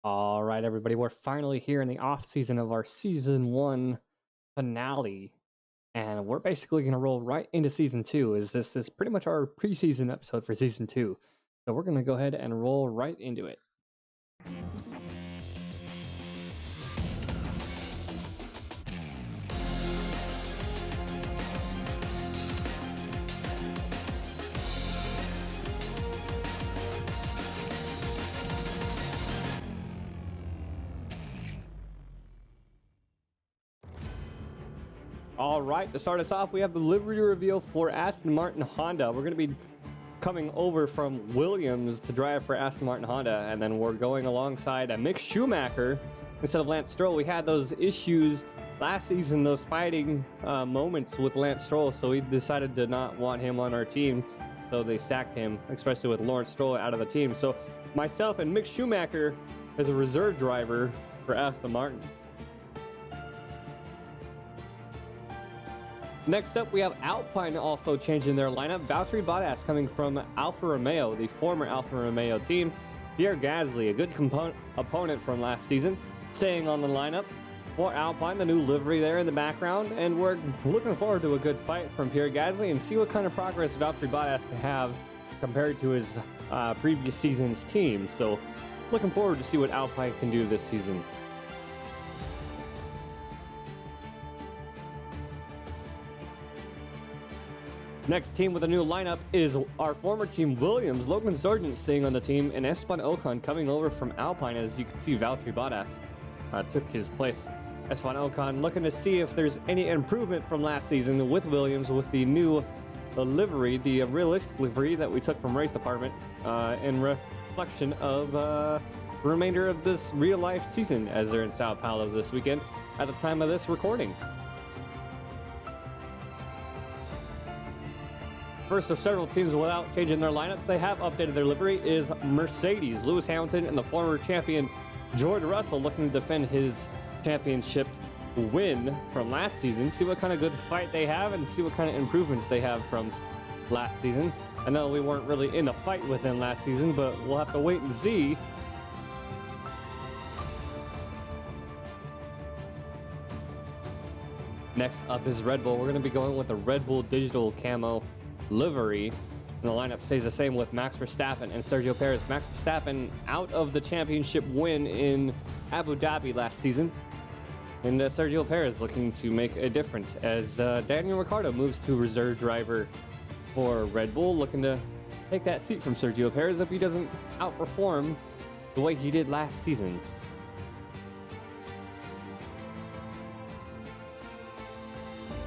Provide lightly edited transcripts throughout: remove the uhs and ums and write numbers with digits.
All right, everybody, we're finally here in the off season of our season 1 finale, and we're basically going to roll right into season 2. As this is pretty much our preseason episode for season 2, so we're going to go ahead and roll right into it. All right, to start us off, we have the livery reveal for Aston Martin Honda. We're going to be coming over from Williams to drive for Aston Martin Honda, and then we're going alongside a Mick Schumacher instead of Lance Stroll. We had those issues last season, those fighting moments with Lance Stroll, so we decided to not want him on our team, so they sacked him, especially with Lawrence Stroll out of the team. So myself and Mick Schumacher as a reserve driver for Aston Martin. Next up, we have Alpine also changing their lineup. Venturi Paddock coming from Alfa Romeo, the former Alfa Romeo team. Pierre Gasly, a good opponent from last season, staying on the lineup. For Alpine, the new livery there in the background, and we're looking forward to a good fight from Pierre Gasly and see what kind of progress Venturi Paddock can have compared to his previous season's team. So, looking forward to see what Alpine can do this season. Next team with a new lineup is our former team Williams. Logan Sargent staying on the team, and Esteban Ocon coming over from Alpine. As you can see, Venturi Paddock took his place. Esteban Ocon looking to see if there's any improvement from last season with Williams, with the new livery, the realistic livery that we took from Race Department, in reflection of the remainder of this real-life season, as they're in Sao Paulo this weekend at the time of this recording. First of several teams without changing their lineups, they have updated their livery, is Mercedes. Lewis Hamilton and the former champion George Russell looking to defend his championship win from last season. See what kind of good fight they have and see what kind of improvements they have from last season. I know we weren't really in the fight with them last season, but we'll have to wait and see. Next up is Red Bull. We're going to be going with the Red Bull digital camo livery, and the lineup stays the same with Max Verstappen and Sergio Perez. Max Verstappen out of the championship win in Abu Dhabi last season, and Sergio Perez looking to make a difference as Daniel Ricciardo moves to reserve driver for Red Bull, looking to take that seat from Sergio Perez if he doesn't outperform the way he did last season.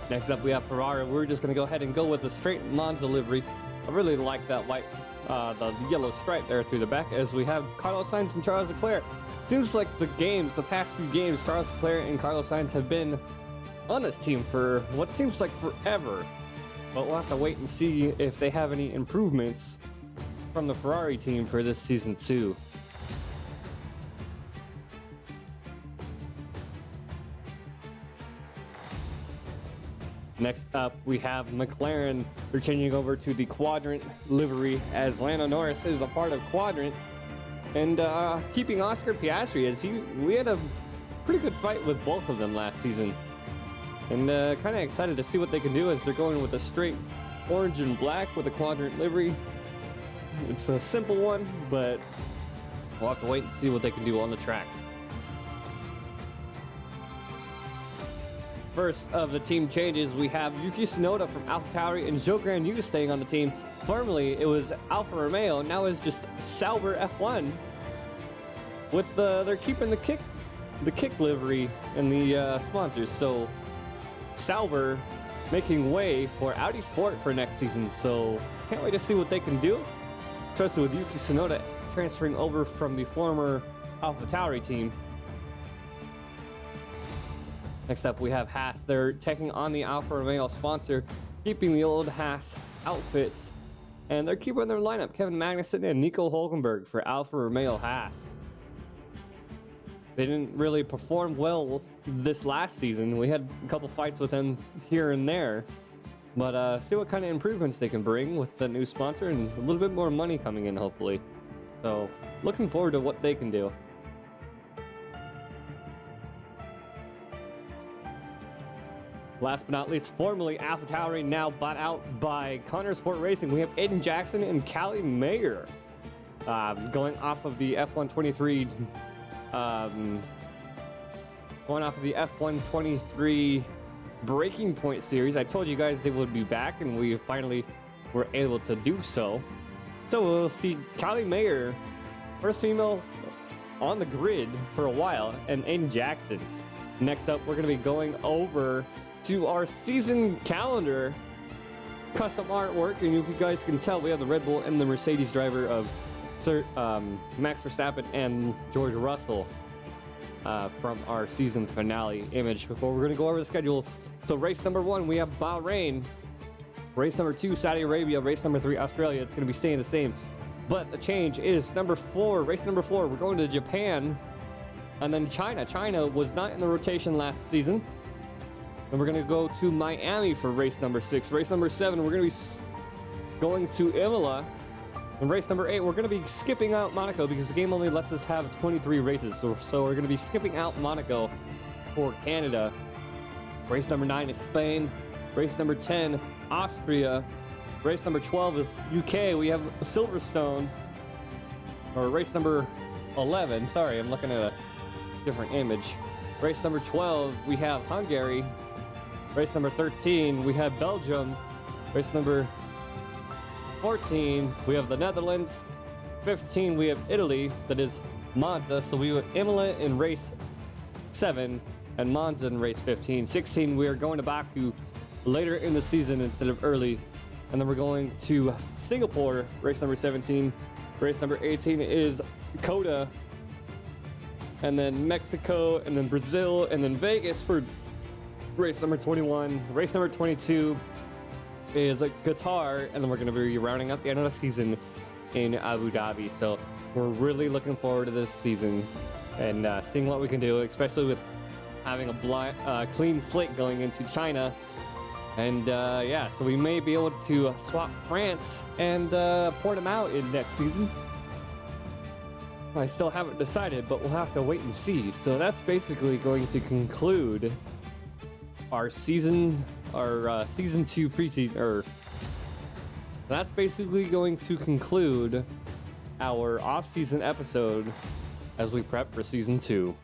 Next up, we have Ferrari. We're just going to go ahead and go with the straight Monza livery. I really like that white, the yellow stripe there through the back, as we have Carlos Sainz and Charles Leclerc. Seems like the past few games, Charles Leclerc and Carlos Sainz have been on this team for what seems like forever. But we'll have to wait and see if they have any improvements from the Ferrari team for this season too. Next up, we have McLaren. They're changing over to the Quadrant livery, as Lando Norris is a part of Quadrant, and keeping Oscar Piastri, as we had a pretty good fight with both of them last season, and kind of excited to see what they can do as they're going with a straight orange and black with a Quadrant livery. It's a simple one, but we'll have to wait and see what they can do on the track. First of the team changes, we have Yuki Tsunoda from AlphaTauri and Zhou Guanyu staying on the team. Formerly, it was Alfa Romeo. Now it's just Sauber F1. With they're keeping the kick livery and the sponsors. So Sauber making way for Audi Sport for next season. So can't wait to see what they can do. Especially with Yuki Tsunoda transferring over from the former AlphaTauri team. Next up, we have Haas. They're taking on the Alfa Romeo sponsor, keeping the old Haas outfits, and they're keeping their lineup. Kevin Magnussen and Nico Hülkenberg for Alfa Romeo Haas. They didn't really perform well this last season. We had a couple fights with them here and there, but see what kind of improvements they can bring with the new sponsor and a little bit more money coming in, hopefully. So, looking forward to what they can do. Last but not least, formerly AlphaTauri, now bought out by Motorsport Racing, we have Aiden Jackson and Callie Mayer. Going off of the F123, going off of the F123 Breaking Point series. I told you guys they would be back, and we finally were able to do so. So we'll see Callie Mayer, first female on the grid for a while, and Aiden Jackson. Next up, we're going to be going over to our season calendar, custom artwork, and if you guys can tell, we have the Red Bull and the Mercedes driver of Max Verstappen and George Russell from our season finale image. Before we're going to go over the schedule, so race number 1, we have Bahrain. Race number 2, Saudi Arabia. Race number 3, Australia. It's going to be staying the same, but the change is race number 4, we're going to Japan, and then China. China was not in the rotation last season. And we're going to go to Miami for race number 6. Race number 7, we're going to be going to Imola. And race number 8, we're going to be skipping out Monaco because the game only lets us have 23 races. So we're going to be skipping out Monaco for Canada. Race number 9 is Spain. Race number 10, Austria. Race number 12 is UK. We have Silverstone. Or race number 11. Sorry, I'm looking at a different image. Race number 12, we have Hungary. Race number 13, we have Belgium. Race number 14, we have the Netherlands. 15, we have Italy, that is Monza. So we have Imola in race 7 and Monza in race 15. 16, we are going to Baku later in the season instead of early. And then we're going to Singapore, race number 17. Race number 18 is Coda. And then Mexico, and then Brazil, and then Vegas for race number 21. Race number 22 is Qatar, and then we're going to be rounding out the end of the season in Abu Dhabi. So we're really looking forward to this season and seeing what we can do, especially with having a clean slate going into China. And yeah, so we may be able to swap France and Portimao in next season. I still haven't decided, but we'll have to wait and see. So that's basically going to conclude our season 2 preseason, or that's basically going to conclude our off-season episode as we prep for season 2.